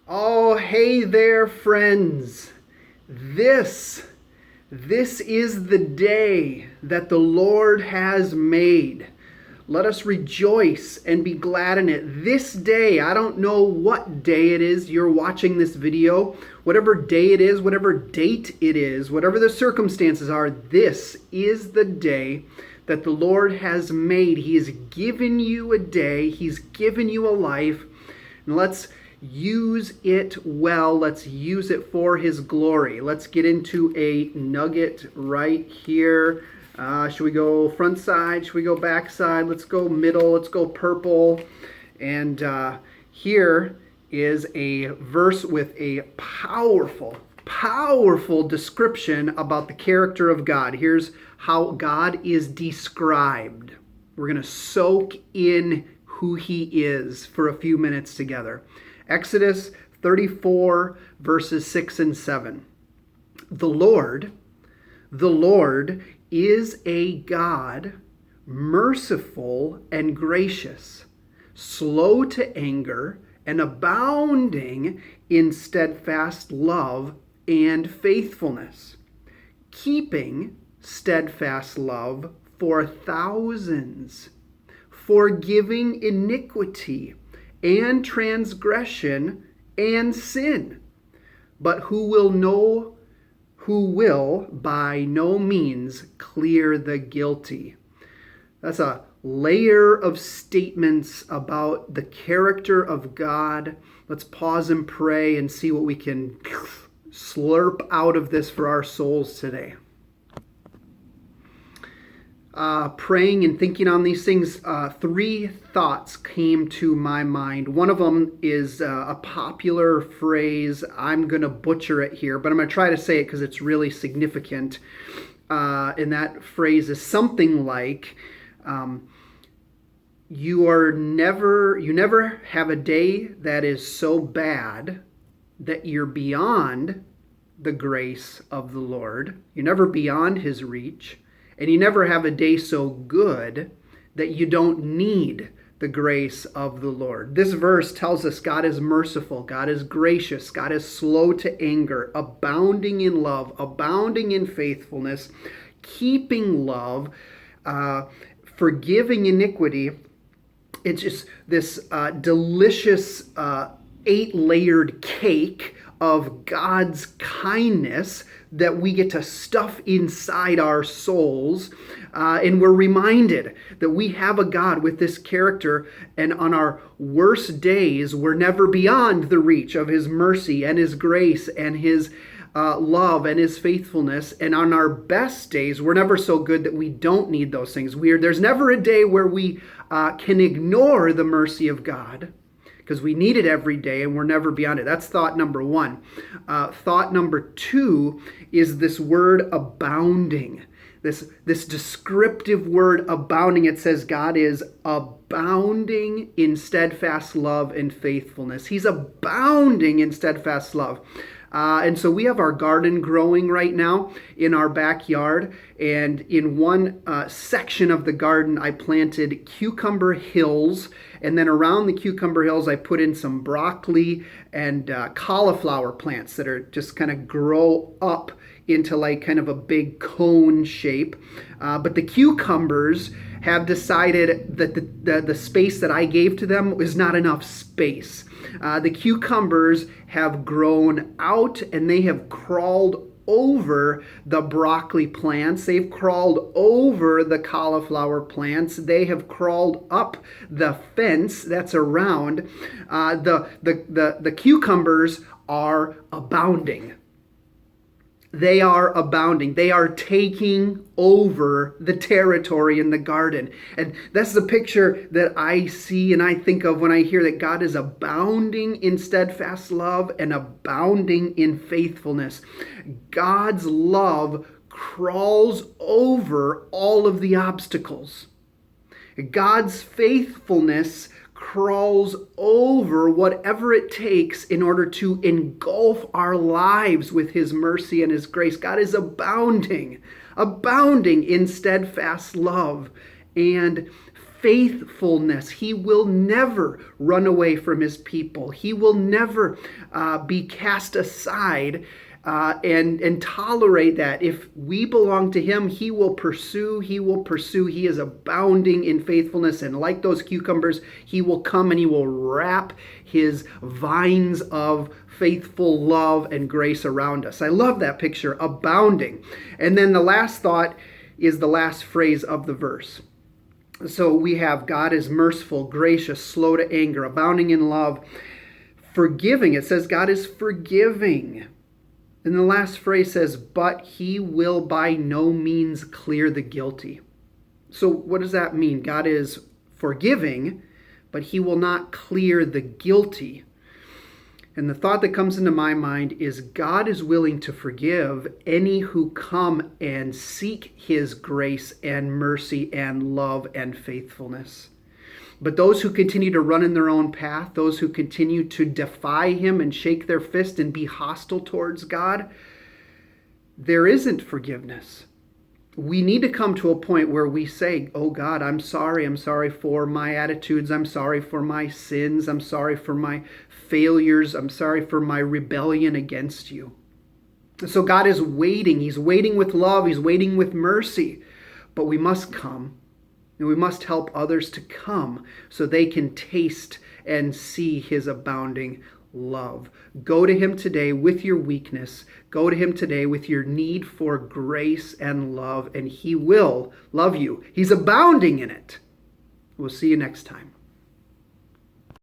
Oh, hey there, friends. This, this is the day that the Lord has made. Let us rejoice and be glad in it. This day, I don't know what day it is you're watching this video, whatever day it is, whatever date it is, whatever the circumstances are, this is the day that the Lord has made. He has given you a day, He's given you a life, and let's use it well. Let's use it for His glory. Let's get into a nugget right here. Should we go front side? Should we go back side? Let's go middle. Let's go purple. And here is a verse with a powerful description about the character of God. Here's how God is described. We're going to soak in who He is for a few minutes together. Exodus 34, verses 6 and 7. The Lord is a God, merciful and gracious, slow to anger, and abounding in steadfast love and faithfulness, keeping steadfast love for thousands, forgiving iniquity and transgression and sin, but who will by no means clear the guilty. That's a layer of statements about the character of God. Let's pause and pray and see what we can slurp out of this for our souls today. Praying and thinking on these things, three thoughts came to my mind. One of them is a popular phrase. I'm going to butcher it here, but I'm going to try to say it because it's really significant. And that phrase is something like, you never have a day that is so bad that you're beyond the grace of the Lord. You're never beyond His reach. And you never have a day so good that you don't need the grace of the Lord. This verse tells us God is merciful, God is gracious, God is slow to anger, abounding in love, abounding in faithfulness, keeping love, forgiving iniquity. It's just this delicious 8-layered cake of God's kindness that we get to stuff inside our souls. And we're reminded that we have a God with this character, and on our worst days, we're never beyond the reach of His mercy and His grace and His love and His faithfulness. And on our best days, we're never so good that we don't need those things. There's never a day where we can ignore the mercy of God, because we need it every day and we're never beyond it. That's thought number one. Thought number two is this word abounding. This descriptive word abounding. It says God is abounding in steadfast love and faithfulness. He's abounding in steadfast love. And so we have our garden growing right now in our backyard. And in one section of the garden, I planted cucumber hills. And then around the cucumber hills, I put in some broccoli and cauliflower plants that are just kind of grow up into like kind of a big cone shape. But the cucumbers have decided that the space that I gave to them is not enough space. The cucumbers have grown out and they have crawled over the broccoli plants. They've crawled over the cauliflower plants. They have crawled up the fence that's around. The cucumbers are abounding. They are abounding. They are taking over the territory in the garden. And that's the picture that I see and I think of when I hear that God is abounding in steadfast love and abounding in faithfulness. God's love crawls over all of the obstacles. God's faithfulness crawls over whatever it takes in order to engulf our lives with His mercy and His grace. God is abounding in steadfast love and faithfulness. He will never run away from his people. He will never be cast aside and tolerate that. If we belong to him, he will pursue. He will pursue. He is abounding in faithfulness. And like those cucumbers, he will come and he will wrap his vines of faithful love and grace around us. I love that picture, abounding. And then the last thought is the last phrase of the verse. So we have God is merciful, gracious, slow to anger, abounding in love, forgiving. It says God is forgiving. And the last phrase says, but he will by no means clear the guilty. So what does that mean? God is forgiving, but he will not clear the guilty. And the thought that comes into my mind is God is willing to forgive any who come and seek his grace and mercy and love and faithfulness. But those who continue to run in their own path, those who continue to defy him and shake their fist and be hostile towards God, there isn't forgiveness. We need to come to a point where we say, oh God, I'm sorry for my attitudes. I'm sorry for my sins. I'm sorry for my failures. I'm sorry for my rebellion against you. So God is waiting. He's waiting with love. He's waiting with mercy. But we must come. And we must help others to come so they can taste and see his abounding love. Go to him today with your weakness. Go to him today with your need for grace and love, and he will love you. He's abounding in it. We'll see you next time.